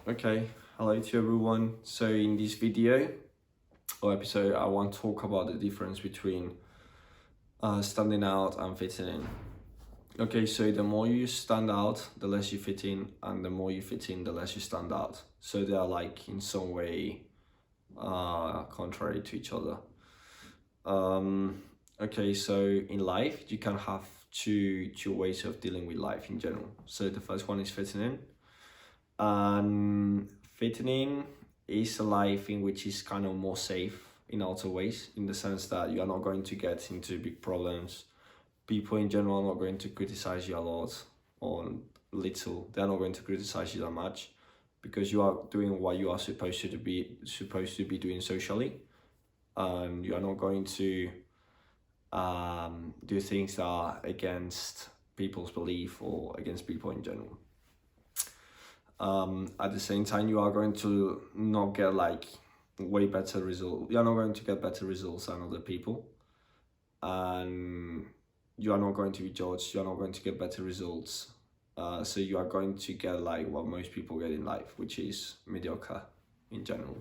Okay, hello to everyone. So in this video or episode, I want to talk about the difference between standing out and fitting in. Okay, so the more you stand out, the less you fit in, and the more you fit in, the less you stand out. So they are like in some way contrary to each other. Okay, so in life, you can have two ways of dealing with life in general. So the first one is fitting in. And fitting in is a life in which is kind of more safe in other ways, in the sense that you are not going to get into big problems. People in general are not going to criticize you a lot or little. They're not going to criticize you that much because you are doing what you are supposed to be doing socially, and you are not going to do things that are against people's belief or against people in general. At the same time, you are going to not get like way better results. You're not going to get better results than other people, and you are not going to be judged. You are not going to get better results. So you are going to get like what most people get in life, which is mediocre in general.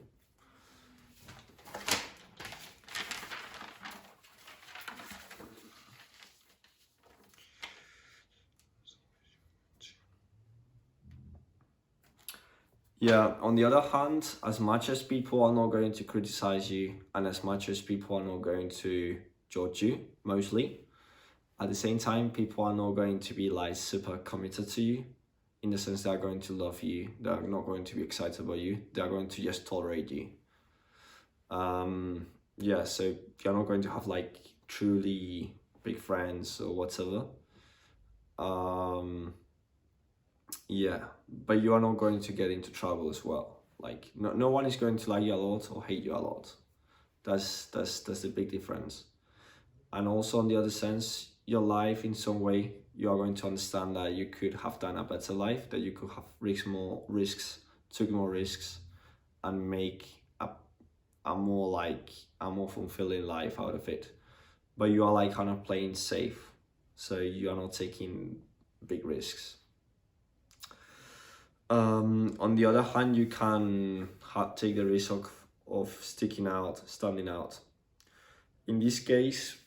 Yeah, on the other hand, as much as people are not going to criticize you and as much as people are not going to judge you, mostly, at the same time, people are not going to be like super committed to you, in the sense they are going to love you, they are not going to be excited about you, they are going to just tolerate you. Yeah, so you're not going to have like truly big friends or whatever. Yeah, but you are not going to get into trouble as well. Like no one is going to like you a lot or hate you a lot. That's the big difference. And also on the other sense, your life in some way, you are going to understand that you could have done a better life, that you could have took more risks, and make a more fulfilling life out of it. But you are like kind of playing safe, so you are not taking big risks. On the other hand, you can take the risk of standing out. In this case,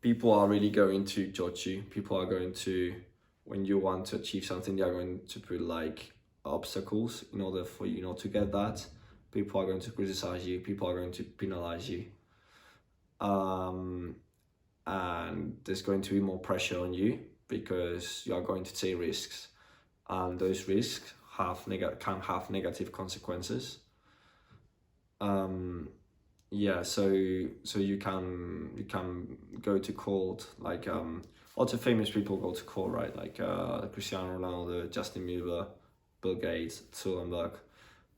people are really going to judge you. People are going to, when you want to achieve something, they are going to put like obstacles in order for you not to get that. People are going to criticize you. People are going to penalize you. And there's going to be more pressure on you because you are going to take risks, and those risks can have negative consequences. Yeah, so you can go to court, like lots of famous people go to court, right? Like Cristiano Ronaldo, Justin Bieber, Bill Gates, Zuckerberg.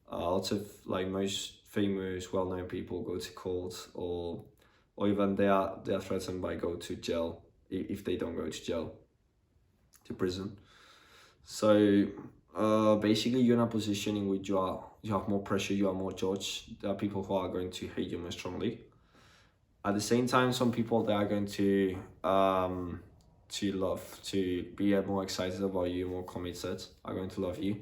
Lots of like most famous, well-known people go to court, or even they are threatened by go to jail if they don't go to jail, to prison. So basically, you're in a position in which you have more pressure, you are more judged. There are people who are going to hate you more strongly. At the same time, some people they are going to love, to be more excited about you, more committed, are going to love you.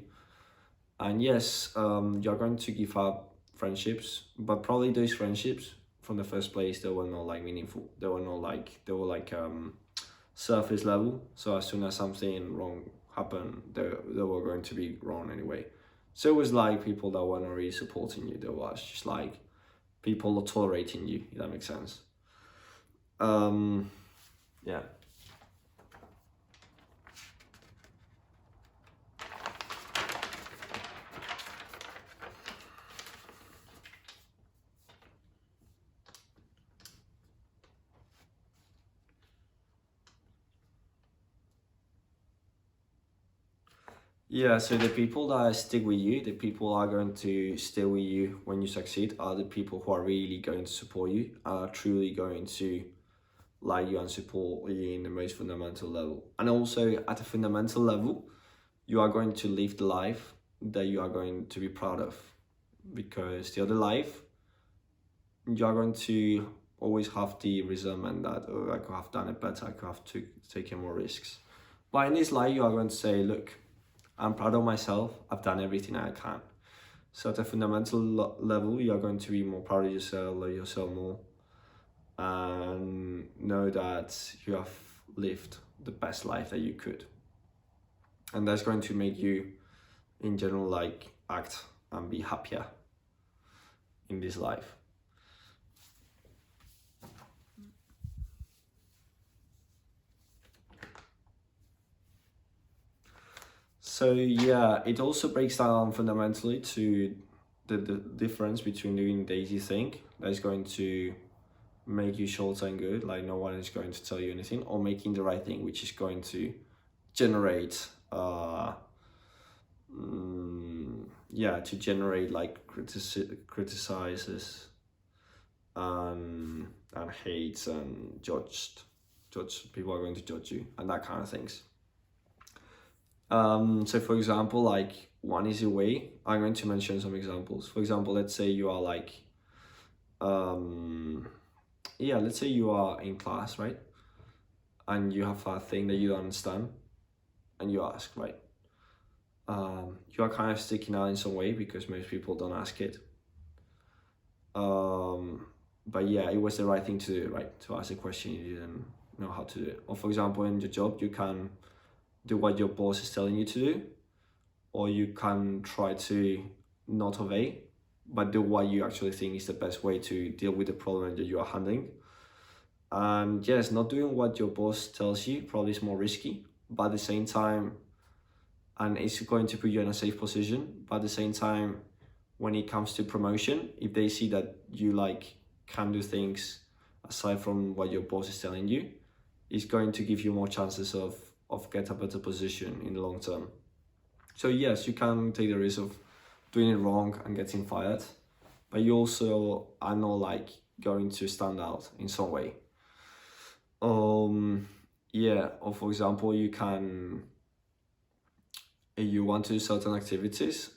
And yes, you're going to give up friendships, but probably those friendships from the first place, they were not like meaningful. They were like surface level. So as soon as something wrong happened, they were going to be wrong anyway. So it was like people that were not really supporting you. There was just like people tolerating you, if that makes sense. Yeah. Yeah, so the people that stick with you, the people are going to stay with you when you succeed, are the people who are really going to support you, are truly going to like you and support you in the most fundamental level. And also at a fundamental level, you are going to live the life that you are going to be proud of. Because the other life, you are going to always have the resentment that, oh, I could have done it better, I could have taken more risks. But in this life, you are going to say, look, I'm proud of myself. I've done everything I can. So at a fundamental level, you're going to be more proud of yourself, love yourself more, and know that you have lived the best life that you could. And that's going to make you, in general, like act and be happier in this life. So yeah, it also breaks down fundamentally to the difference between doing the easy thing that is going to make you short and good, like no one is going to tell you anything, or making the right thing, which is going to generate to generate like criticizes and hates and judge people are going to judge you and that kind of things. So for example, like one easy way, I'm going to mention some examples. For example, let's say you are like let's say you are in class, right? And you have a thing that you don't understand and you ask, right? You are kind of sticking out in some way because most people don't ask it. But yeah, it was the right thing to do, right? To ask a question you didn't know how to do it. Or for example, in your job, you can do what your boss is telling you to do, or you can try to not obey, but do what you actually think is the best way to deal with the problem that you are handling. And yes, not doing what your boss tells you probably is more risky, but at the same time, and it's going to put you in a safe position, but at the same time, when it comes to promotion, if they see that you like can do things aside from what your boss is telling you, it's going to give you more chances of get a better position in the long term. So yes, you can take the risk of doing it wrong and getting fired, but you also are not like going to stand out in some way. Or for example, you want to do certain activities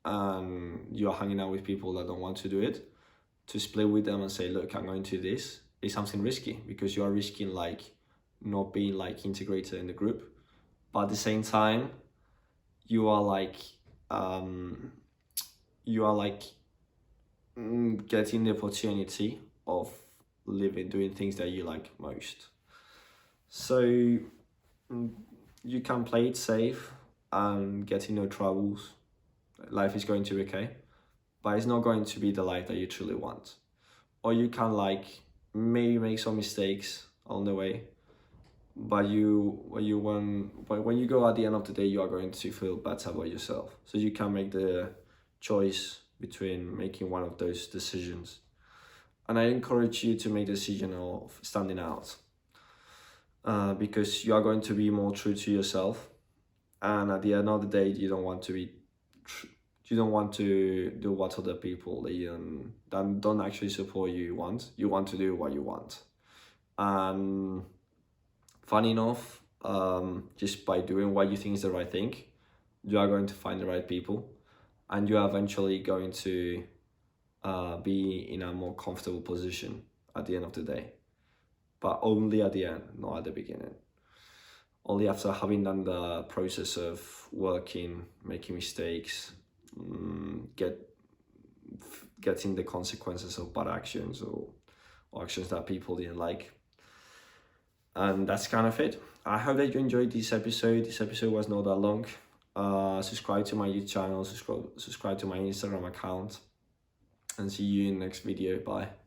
and you're hanging out with people that don't want to do it, to split with them and say, look, I'm going to do this, is something risky because you are risking like not being like integrated in the group, but at the same time you are like getting the opportunity of doing things that you like most. So you can play it safe and get in no troubles. Life is going to be okay, but it's not going to be the life that you truly want. Or you can like maybe make some mistakes on the way, but when you go at the end of the day, you are going to feel better about yourself. So you can make the choice between making one of those decisions. And I encourage you to make the decision of standing out, because you are going to be more true to yourself. And at the end of the day, you don't want to do what other people that don't actually support you want. You want to do what you want. And funny enough, just by doing what you think is the right thing, you are going to find the right people, and you are eventually going to be in a more comfortable position at the end of the day. But only at the end, not at the beginning. Only after having done the process of working, making mistakes, getting the consequences of bad actions or actions that people didn't like. And that's kind of it. I hope that you enjoyed this episode. This episode was not that long. Subscribe to my YouTube channel, subscribe to my Instagram account, and see you in the next video. Bye.